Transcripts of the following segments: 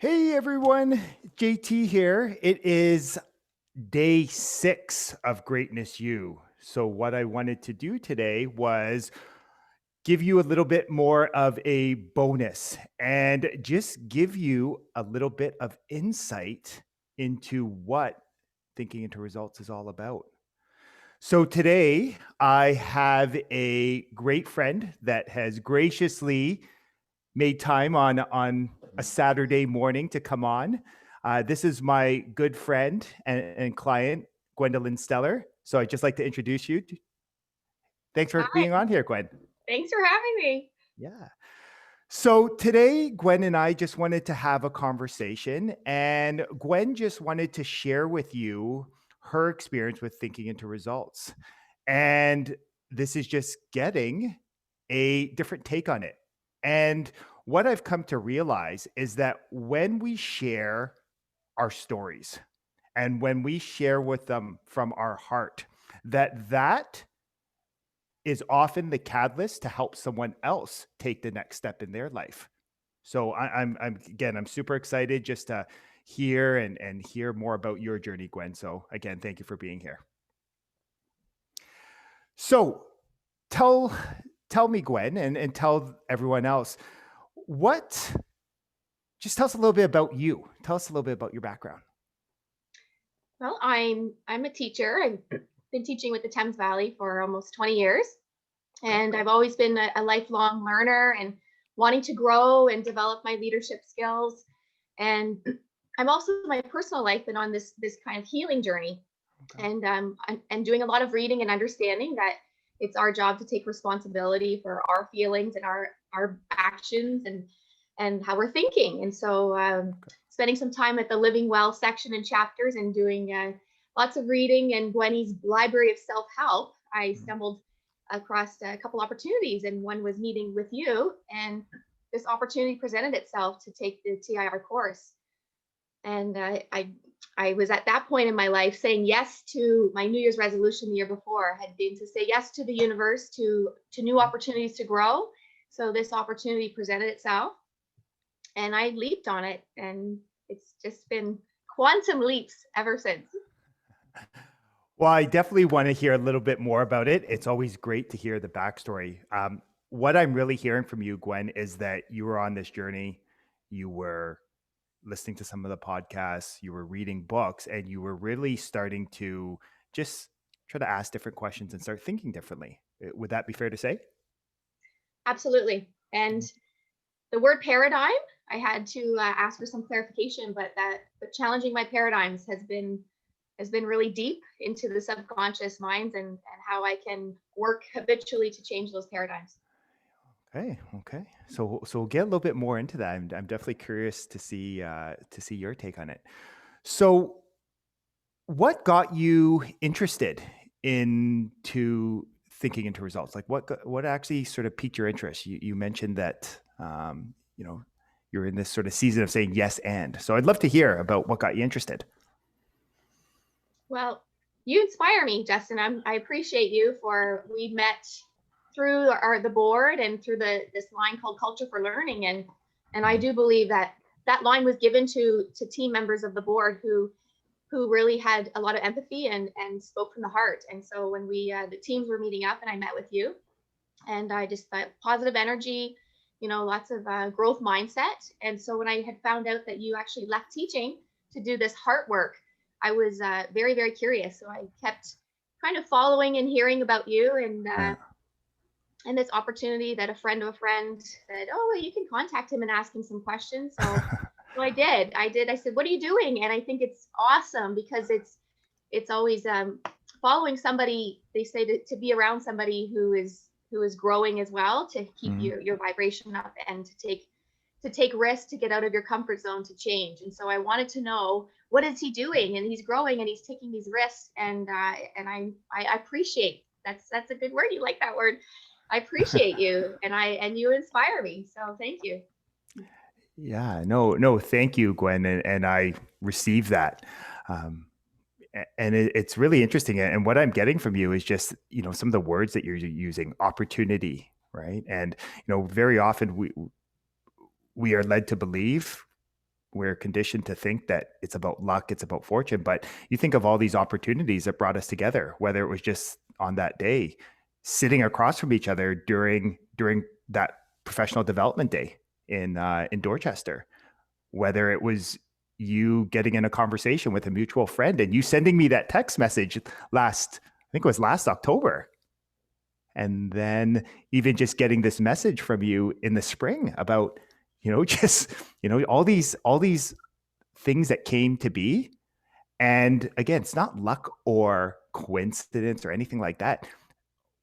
Hey everyone, JT here. It is day 6 of Greatness U. So, what I wanted to do today was give you a little bit more of a bonus and just give you a little bit of insight into what thinking into results is all about. So, today I have a great friend that has graciously made time on a Saturday morning to come on. This is my good friend and client, Gwendolyn Stellar. So I'd just like to introduce you. Thanks for Hi, being on here, Gwen. thanks for having me. Yeah. So today, Gwen and I just wanted to have a conversation, and Gwen just wanted to share with you her experience with thinking into results. And this is just getting a different take on it. And what I've come to realize is that when we share our stories and when we share with them from our heart, that is often the catalyst to help someone else take the next step in their life. So I'm super excited just to hear and hear more about your journey, Gwen. So again, thank you for being here. So tell tell me, Gwen, and tell everyone else what. Just tell us a little bit about you. Tell us a little bit about your background. Well, I'm a teacher. I've been teaching with the Thames Valley for almost 20 years, Okay. and I've always been a lifelong learner and wanting to grow and develop my leadership skills. And I'm also in my personal life been on this kind of healing journey, Okay. and I'm doing a lot of reading and understanding that it's our job to take responsibility for our feelings and our actions and how we're thinking. And so, spending some time at the Living Well section and chapters and doing lots of reading and Gwenny's Library of Self Help, I Mhm. stumbled across a couple opportunities, and one was meeting with you. And this opportunity presented itself to take the TIR course. And I was at that point in my life saying yes to my New Year's resolution the year before had been to say yes to the universe, to new opportunities to grow. So this opportunity presented itself, and I leaped on it, and it's just been quantum leaps ever since. Well, I definitely want to hear a little bit more about it. It's always great to hear the backstory. What I'm really hearing from you, Gwen, is that you were on this journey. You were listening to some of the podcasts, you were reading books, and you were really starting to just try to ask different questions and start thinking differently. Would that be fair to say? Absolutely. And the word paradigm, I had to ask for some clarification, but challenging my paradigms has been really deep into the subconscious minds, and how I can work habitually to change those paradigms. Okay, okay. So we'll get a little bit more into that. I'm definitely curious to see your take on it. So, what got you interested into thinking into results? Like, what actually sort of piqued your interest? You mentioned that you know you're in this sort of season of saying yes and. So, I'd love to hear about what got you interested. Well, you inspire me, Justin. I appreciate you for we met through the board and through this line called Culture for Learning, and I Mhm. do believe that that line was given to team members of the board who really had a lot of empathy and spoke from the heart. And so when we the teams were meeting up and I met with you, and I just thought positive energy, lots of growth mindset. And so when I had found out that you actually left teaching to do this heart work, I was very, very curious. So I kept kind of following and hearing about you, Yeah. and this opportunity that a friend of a friend said, oh, well, you can contact him and ask him some questions. So I did. I said, what are you doing? And I think it's awesome because it's always following somebody. They say to be around somebody who is growing as well, to keep Mhm. your vibration up, and to take risks, to get out of your comfort zone, to change. And so I wanted to know, what is he doing? And he's growing and he's taking these risks, and I appreciate, that's a good word. You like that word? I appreciate you, and you inspire me. So thank you. Yeah, no, thank you, Gwen, and I received that. Um, and it's really interesting. And what I'm getting from you is just, some of the words that you're using, opportunity, right? And, very often we are led to believe we're conditioned to think that it's about luck, it's about fortune. But you think of all these opportunities that brought us together, whether it was just on that day, sitting across from each other during that professional development day in Dorchester, whether it was you getting in a conversation with a mutual friend and you sending me that text message I think it was last October, and then even just getting this message from you in the spring about, just, all these things that came to be. And again, it's not luck or coincidence or anything like that.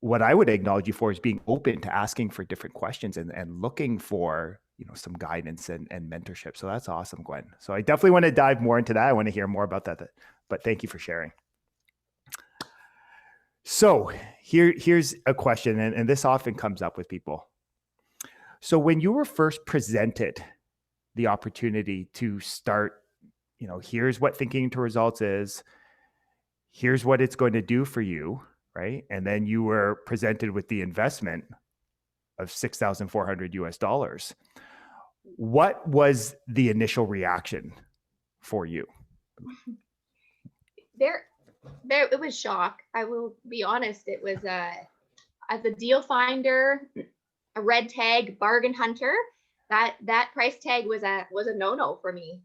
What I would acknowledge you for is being open to asking for different questions and looking for, some guidance and mentorship. So that's awesome, Gwen. So I definitely want to dive more into that. I want to hear more about that, but thank you for sharing. So here's a question, and this often comes up with people. So when you were first presented the opportunity to start, here's what thinking into results is, here's what it's going to do for you, right? And then you were presented with the investment of 6,400 US dollars. What was the initial reaction for you? There it was shock. I will be honest. It was as a deal finder, a red tag bargain hunter, that price tag was a no-no for me.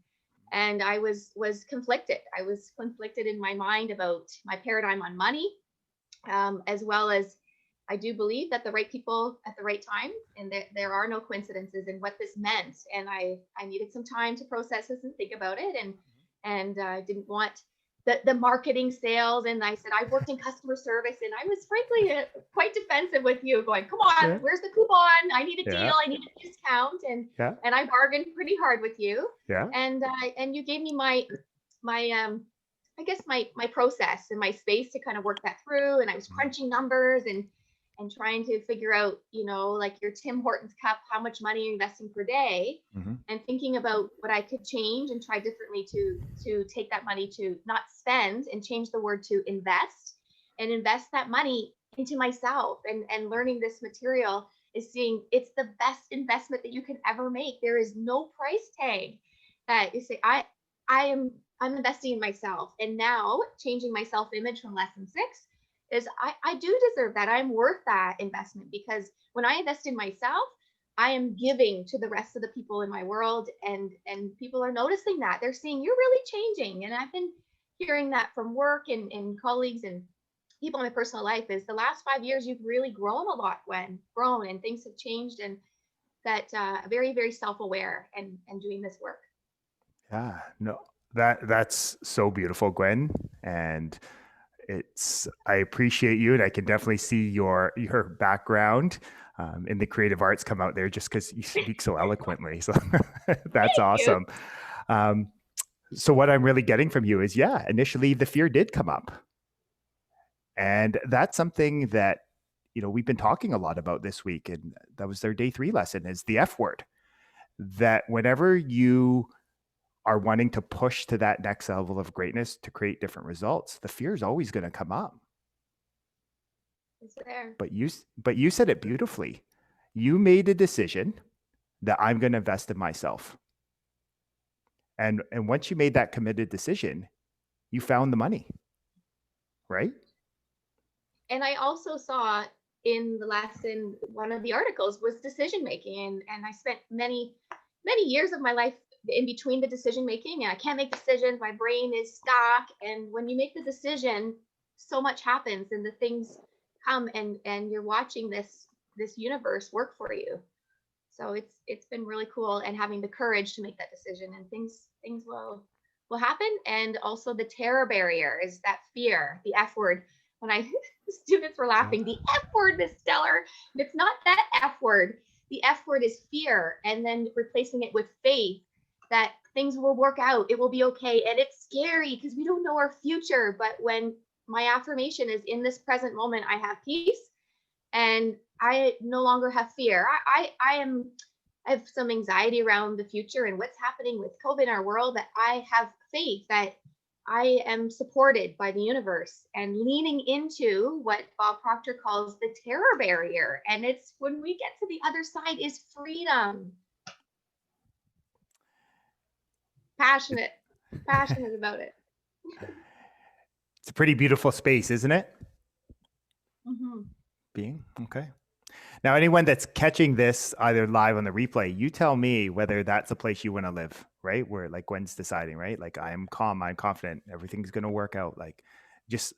And I was conflicted. I was conflicted in my mind about my paradigm on money, as well as I do believe that the right people at the right time, and there are no coincidences in what this meant. And I needed some time to process this and think about it, and I didn't want the marketing sales. And I said I worked in customer service, and I was frankly quite defensive with you, going, "Come on, Yeah. where's the coupon? I need a Yeah. deal. I need a discount." Yeah. And I bargained pretty hard with you, Yeah. and you gave me my I guess my process and my space to kind of work that through. And I was crunching numbers and trying to figure out, like your Tim Hortons cup, how much money you're investing per day, Mm-hmm. and thinking about what I could change and try differently to take that money, to not spend, and change the word to invest, and invest that money into myself. And learning this material is seeing it's the best investment that you can ever make. There is no price tag that you say I'm investing in myself. And now changing my self image from lesson 6 is I do deserve that. I'm worth that investment, because when I invest in myself, I am giving to the rest of the people in my world, and people are noticing that. They're seeing you're really changing. And I've been hearing that from work and colleagues and people in my personal life, is the last 5 years you've really grown a lot, Gwen, grown, and things have changed, and that very, very self-aware and doing this work. Yeah, no, that's so beautiful, Gwen. And I appreciate you, and I can definitely see your background in the creative arts come out there just because you speak so eloquently. So that's Thank you. awesome. Um, so what I'm really getting from you is, yeah, initially the fear did come up, and that's something that we've been talking a lot about this week, and that was their day 3 lesson, is the F word. That whenever you are wanting to push to that next level of greatness to create different results, the fear is always going to come up. It's there. But you said it beautifully. You made a decision that I'm going to invest in myself. And once you made that committed decision, you found the money, right? And I also saw in the lesson, one of the articles was decision making, and I spent many years of my life in between the decision making, and I can't make decisions. My brain is stuck. And when you make the decision, so much happens, and the things come, and you're watching this universe work for you. So it's been really cool, and having the courage to make that decision, and things will happen. And also the terror barrier is that fear, the F word. When I the students were laughing, the F word, Miss Stellar. It's not that F word. The F word is fear, and then replacing it with faith that things will work out, it will be okay. And it's scary because we don't know our future. But when my affirmation is, in this present moment, I have peace, and I no longer have fear. I have some anxiety around the future and what's happening with COVID in our world, that I have faith that I am supported by the universe, and leaning into what Bob Proctor calls the terror barrier. And it's when we get to the other side is freedom. passionate, passionate about it. It's a pretty beautiful space, isn't it? Hmm. Being okay. Now, anyone that's catching this either live on the replay, you tell me whether that's a place you want to live, right? Where like Gwen's deciding, right? Like I'm calm, I'm confident, everything's going to work out. Like just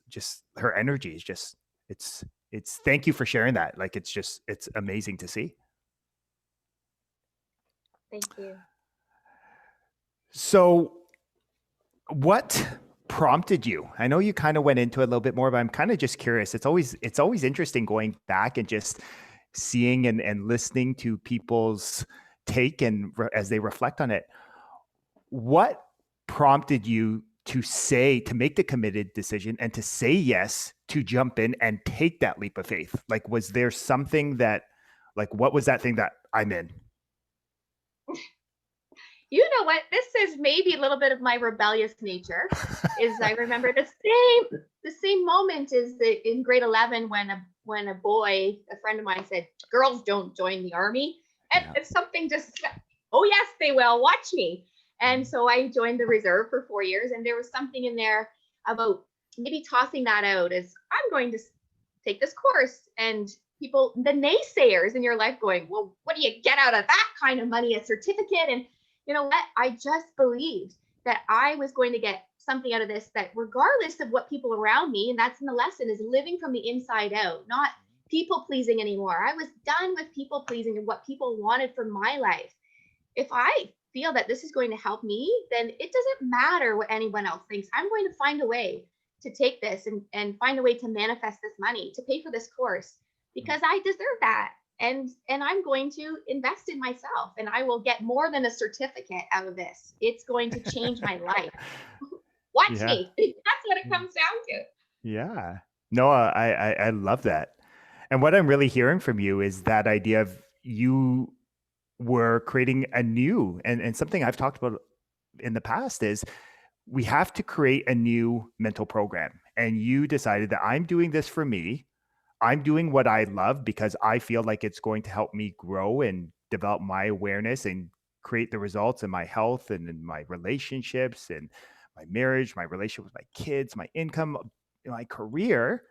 her energy is just it's it's thank you for sharing that. Like it's amazing to see. Thank you. So, what prompted you? I know you kind of went into it a little bit more, but I'm kind of just curious. It's always interesting going back and just seeing and listening to people's take and as they reflect on it. What prompted you to make the committed decision and to say yes to jump in and take that leap of faith? Like, was there something that, like, what was that thing that I'm in? You know what? This is maybe a little bit of my rebellious nature. Is I remember the same moment is that in grade 11 when a boy, a friend of mine said, "Girls don't join the army," and Yeah. it's something just, oh yes, they will. Watch me. And so I joined the reserve for 4 years, and there was something in there about maybe tossing that out as I'm going to take this course, and people, the naysayers in your life, going, "Well, what do you get out of that kind of money? A certificate?" And you know what? I just believed that I was going to get something out of this, that regardless of what people around me, and that's in the lesson, is living from the inside out, not people pleasing anymore. I was done with people pleasing and what people wanted from my life. If I feel that this is going to help me, then it doesn't matter what anyone else thinks. I'm going to find a way to take this and find a way to manifest this money to pay for this course because I deserve that. And I'm going to invest in myself, and I will get more than a certificate out of this. It's going to change my life. Watch Yeah. me. That's what it comes down to. Yeah. No, I love that. And what I'm really hearing from you is that idea of you were creating a new and something I've talked about in the past is we have to create a new mental program. And you decided that I'm doing this for me. I'm doing what I love because I feel like it's going to help me grow and develop my awareness and create the results in my health and in my relationships and my marriage, my relationship with my kids, my income, my career.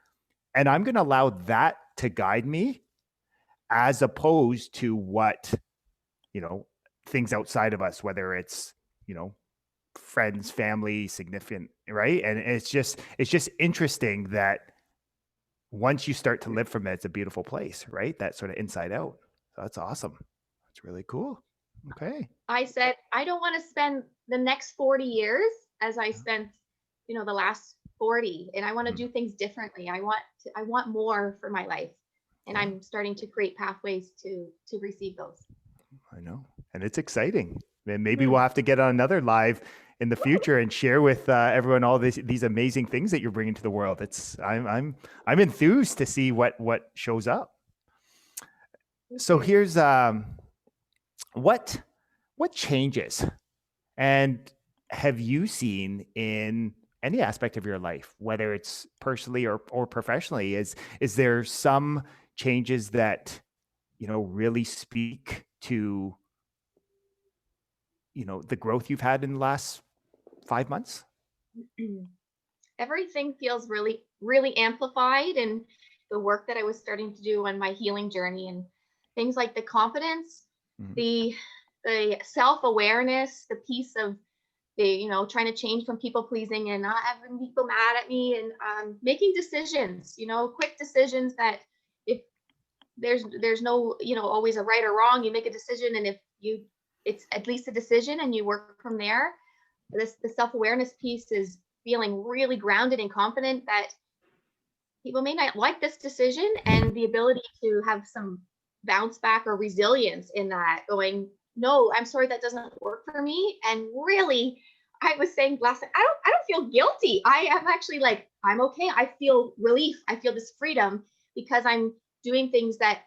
And I'm going to allow that to guide me as opposed to what, you know, things outside of us, whether it's, you know, friends, family, significant, right? And it's just interesting that once you start to live from it, it's a beautiful place, right? That sort of inside out. So that's awesome. That's really cool. Okay. I said, I don't want to spend the next 40 years as I spent, the last 40, and I want to Mhm. do things differently. I want more for my life. And Yeah, I'm starting to create pathways to receive those. I know. And it's exciting. And maybe we'll Hmm. have to get on another live in the future and share with everyone all these amazing things that you're bringing to the world. I'm enthused to see what shows up. Thank So you. here's what what changes and have you seen in any aspect of your life, whether it's personally or professionally? Is there some changes that really speak to the growth you've had in the last 5 months? Everything feels really, really amplified, and the work that I was starting to do on my healing journey, and things like the confidence, Mhm. the the self-awareness, the piece of the, trying to change from people pleasing and not having people mad at me, and making decisions, quick decisions that if there's no, always a right or wrong, you make a decision, and if you it's at least a decision and you work from there. The self-awareness piece is feeling really grounded and confident that people may not like this decision, and the ability to have some bounce back or resilience in that, going, no, I'm sorry, that doesn't work for me. And really, I was saying last night, I don't feel guilty. I am actually like, I'm okay. I feel relief. I feel this freedom because I'm doing things that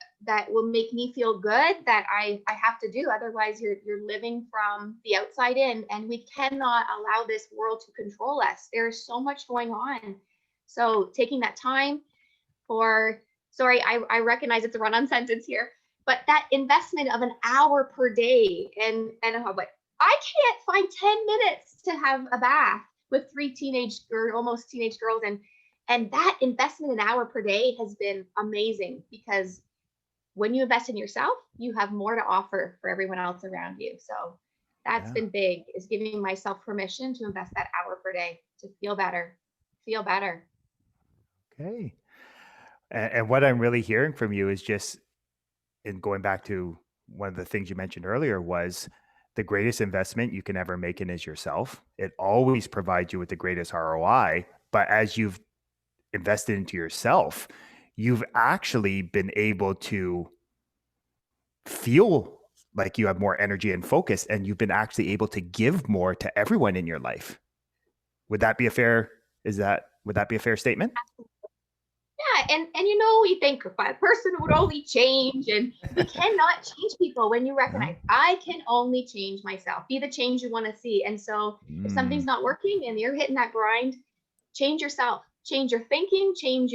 will make me feel good, that I have to do. Otherwise, you're living from the outside in, and we cannot allow this world to control us. There's so much going on. So taking that time for, sorry, I recognize it's a run-on sentence here, but that investment of an hour per day, and what I can't find 10 minutes to have a bath with three teenage or almost teenage girls. And that investment an hour per day has been amazing because when you invest in yourself, you have more to offer for everyone else around you. So that's Yeah. been big, is giving myself permission to invest that hour per day to feel better, feel better. Okay. And what I'm really hearing from you is just, in going back to one of the things you mentioned earlier, was the greatest investment you can ever make in is yourself. It always provides you with the greatest ROI. But as you've invested into yourself, you've actually been able to feel like you have more energy and focus, and you've been actually able to give more to everyone in your life. Would that be a fair, would that be a fair statement? Yeah, and you know, we think if a person would only change, and we cannot change people when you Yeah. recognize I can only change myself, be the change you want to see. And so if something's Mm, not working and you're hitting that grind, change yourself, change your thinking, change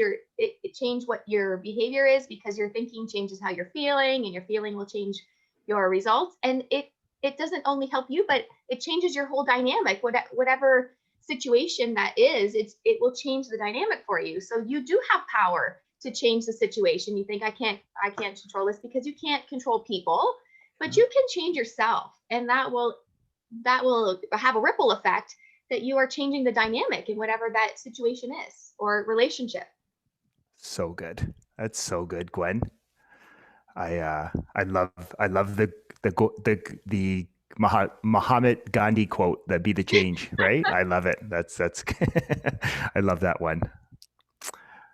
change what your behavior is, because your thinking changes how you're feeling, and your feeling will change your results. And it doesn't only help you, but it changes your whole dynamic. Whatever situation that is, it will change the dynamic for you. So you do have power to change the situation. You think I can't control this, because you can't control people, but yeah. you can change yourself, and that will have a ripple effect, that you are changing the dynamic in whatever that situation is or relationship. So good. That's so good, Gwen. I love the Muhammad Gandhi quote, that be the change, right? I love it. That's I love that one.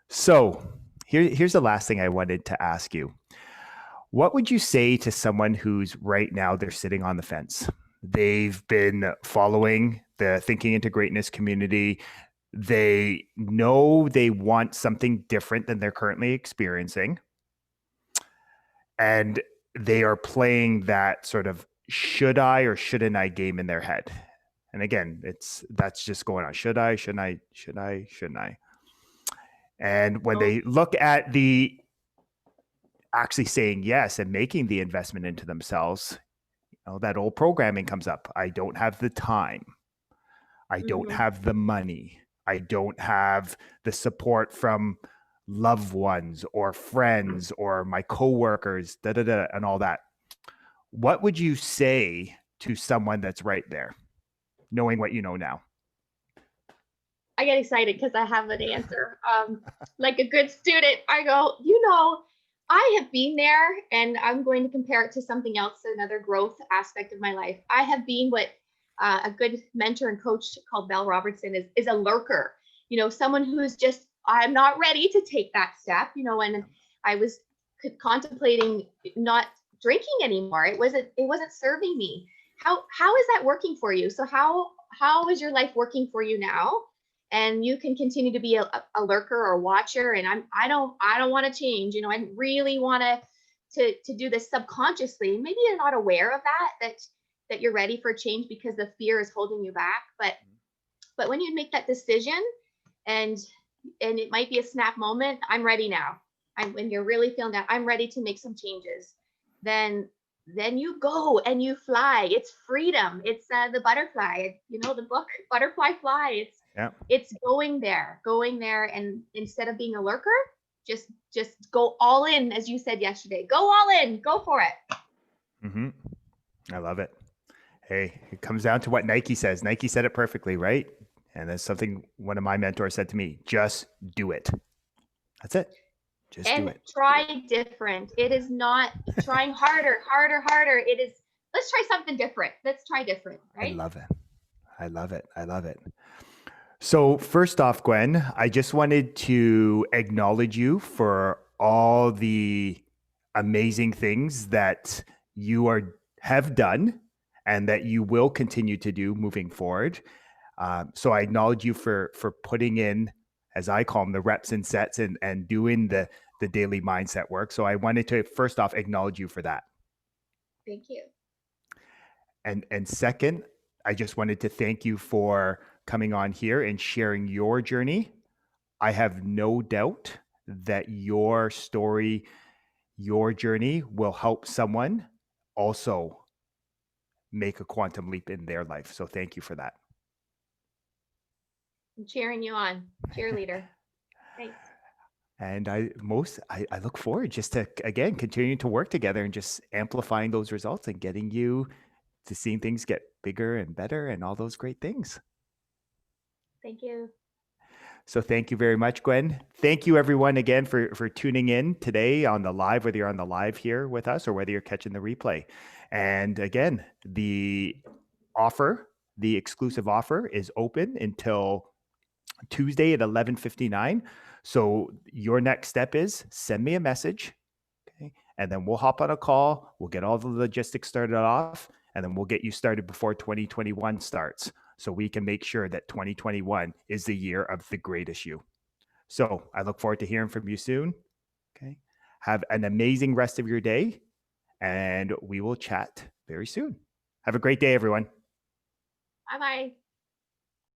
So here's the last thing I wanted to ask you. What would you say to someone who's right now, they're sitting on the fence? They've been following the Thinking into Greatness community. They know they want something different than they're currently experiencing, and they are playing that sort of should I or shouldn't I game in their head. And again, that's just going on. Should I, shouldn't I, should I, shouldn't I? And when So they look at the actually saying yes and making the investment into themselves, that old programming comes up. I don't have the time. I don't mhm. have the money. I don't have the support from loved ones or friends or my coworkers, da da da, and all that. What would you say to someone that's right there, knowing what you know now? I get excited because I have an answer. Like a good student, I go, I have been there, and I'm going to compare it to something else, another growth aspect of my life. I have been what a good mentor and coach called Bell Robertson is a lurker. Someone who is just, I'm not ready to take that step. When I was contemplating not drinking anymore, it wasn't serving me. How is that working for you? So how is your life working for you now? And you can continue to be a lurker or a watcher, and I don't want to change. I really want to do this subconsciously. Maybe you're not aware of that you're ready for change because the fear is holding you back. But when you make that decision, and it might be a snap moment, I'm ready now. When you're really feeling that I'm ready to make some changes, then you go and you fly. It's freedom. It's the butterfly. The book Butterfly Fly. It's Yeah. it's going there, and instead of being a lurker, just go all in, as you said yesterday. Go all in. Go for it. Mm-hmm. I love it. Hey, it comes down to what Nike says. Nike said it perfectly, right? And that's something one of my mentors said to me: just do it. That's it. Just do And it. try different. It is not trying harder, harder, harder. It is, let's try something different. Let's try different, I right? love it. I love it. I love it. So, first off, Gwen, I just wanted to acknowledge you for all the amazing things that you have done and that you will continue to do moving forward. So, I acknowledge you for putting in, as I call them, the reps and sets, and doing the daily mindset work. So, I wanted to first off acknowledge you for that. Thank you. And second, I just wanted to thank you for coming on here and sharing your journey. I have no doubt that your story, your journey will help someone also make a quantum leap in their life. So thank you for that. I'm cheering you on, cheerleader. Thanks. And I look forward just to, again, continuing to work together and just amplifying those results and getting you to seeing things get bigger and better and all those great things. Thank you. So thank you very much, Gwen. Thank you everyone again for tuning in today on the live, whether you're on the live here with us or whether you're catching the replay. And again, offer, the exclusive offer is open until Tuesday at 11:59. So your next step is send me a message, okay? And then we'll hop on a call, we'll get all the logistics started off, and then we'll get you started before 2021 starts so we can make sure that 2021 is the year of the greatest you. So I look forward to hearing from you soon. Okay. Have an amazing rest of your day, and we will chat very soon. Have a great day, everyone. Bye bye.